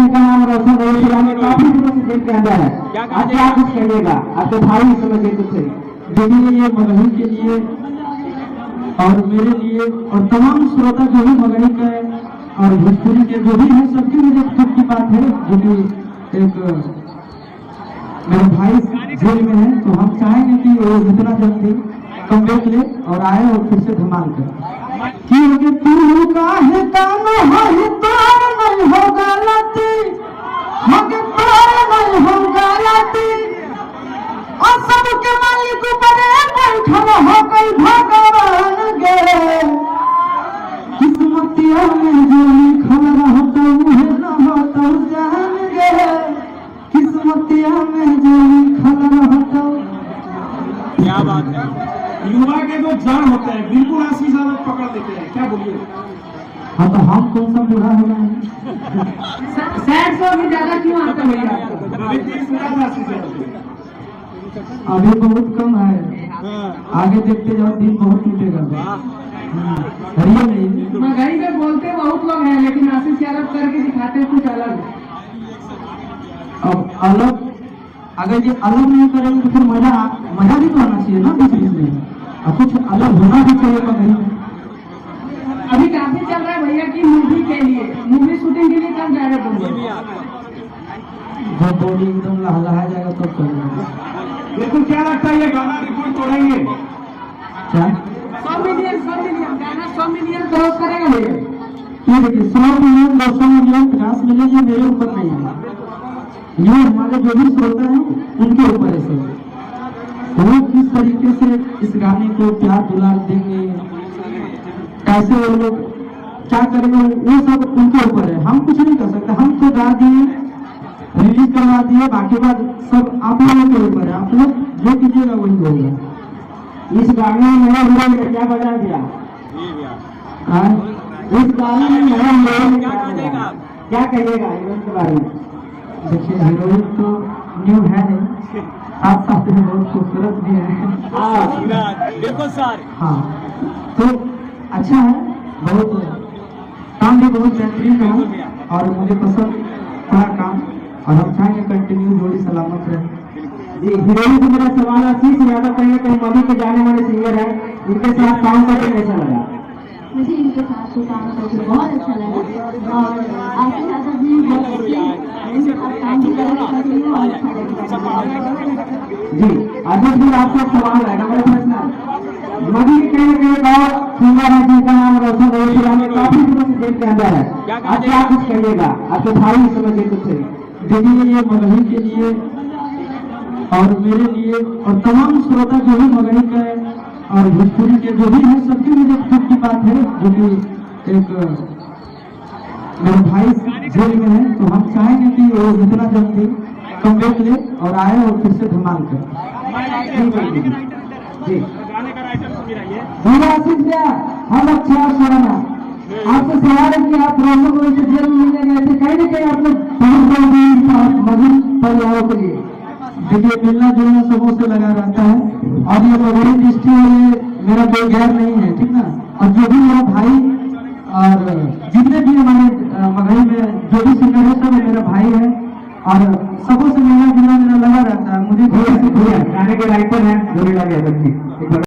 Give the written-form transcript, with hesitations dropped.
जिनका नाम रोशन रही काफी दिनों से जेल के अंदर है। आज क्या कुछ कहिएगा आपके भाई समझ के कुछ देखिए, ये मगही के लिए और मेरे लिए और तमाम श्रोता जो भी मगही का और भोजपुरी के जो भी है सबके लिए एक दुख की बात है, जो कि एक मेरे भाई जेल में है। तो हम चाहेंगे कि वो जितना जल्दी कमबैक ले और आए और फिर से धमाल करे। क्योंकि तू काहे काम है तार नहीं हो गलती, मगे तार नहीं हो गलती, और सबके मालिक ऊपर बैठल हो गई भगवान गे। किस्मतिया में जो लिखल रहता उहे रहता जान गे, किस्मतिया में जो लिखल रहता। क्या बात है। युवा के जो जड़ होते हैं बिल्कुल आशीष लोग पकड़ देते हैं, क्या बोलिए। हाँ, तो हम कौन सा बुरा हो गए? सैड सॉन्ग ज्यादा क्यों आता है भैया? अभी बहुत कम है, आगे देखते जाओ दिन बहुत टूटेगा। हरिया नहीं महंगाई में बोलते बहुत लोग हैं, लेकिन आशीष यादव करके दिखाते कुछ अलग। अब अलग अगर ये अलग नहीं करेंगे तो फिर मजा भी तो आना चाहिए ना बीच बीच में, और कुछ अलग होना भी चाहिए मगही में। अभी काफी चल रहा है भैया की मूवी के लिए, मूवी शूटिंग के लिए कब जा रहे होंगे? जब बॉडी एकदम लहलहा जाएगा तब चलेगा। लेकिन क्या लगता है ये गाना रिकॉर्ड तोड़ेंगे? क्या 100 मिलियन गाना 100 मिलियन क्रॉस करेगा भैया? ये देखिए 100 मिलियन 200 मिलियन 50 मिलियन ये मेरे ऊपर नहीं है, ये हमारे जो भी श्रोता हैं उनके ऊपर है सब। वो किस तरीके से इस गाने को प्यार दुलार देंगे, कैसे वो लोग क्या करेंगे, वो सब उनके ऊपर है। हम कुछ नहीं कर सकते, हम तो गा दिए, रिलीज करवा दिए, बाकी बात सब आप लोगों के ऊपर है। आप लोग जो कीजिएगा वही होगा। इस गाने में नया हीरो ने क्या बजा दिया? इस गाने में नया हीरो ने क्या कहिएगा हीरोइन के बारे में? देखिए, हीरोइन तो न्यू है नहीं, साथ साथ में बहुत खूबसूरत भी है। बिल्कुल सर। हाँ, तो अच्छा है, बहुत काम भी बहुत बेहतरीन है और मुझे पसंद पड़ा काम, और हम चाहेंगे कंटिन्यू जोड़ी सलामत रहे। जी, हीरोइन से मेरा सवाल आशीष यादव कहीं कहीं मम्मी के जाने वाले सिंगर है, इनके साथ काम करके कैसा लगा? मुझे इनके साथ तो काम करके बहुत अच्छा लगा, और आशीष यादव जी बहुत काम भी करेंगे और अच्छा लगेगा। जी, आशीष जी आपसे सवाल है, नंबर प्रश्न। मम्मी के कहीं कहीं बहुत सिंगर है जिनका नाम रोशन रही काफी दिनों से जेल के अंदर है। आज क्या कुछ कहिएगा आपके भाई समझ के कुछ? देखिए, ये मगही के लिए और मेरे लिए और तमाम श्रोता जो भी मगही का और भोजपुरी के जो भी है सबके लिए एक दुख की बात है, जो कि एक मेरे भाई जेल में है। तो हम चाहेंगे कि वो जितना जल्दी कमबैक ले और आए और फिर से धमाल करे। जी, गाने का राइटर तो मेरा ये। आशीष भैया, हम अच्छा सुना आपसे सवाल है कि आप रोशन रोही से जेल में मिलने गए थे, कहीं ना कहीं आपने बहुत मजबूत परिवारों के लिए। देखिए, मिलना जुलना सबों से लगा रहता है, और ये मगही दृष्टि और ये मेरा कोई गैर नहीं है, ठीक ना। और जो भी मेरा भाई और जितने भी हमारे मगही में जो भी सिंगर है सब मेरा भाई है, और सबों से मिलना जुलना मेरा लगा रहता है। मुझे गाने के राइटर है जोड़ी लगे।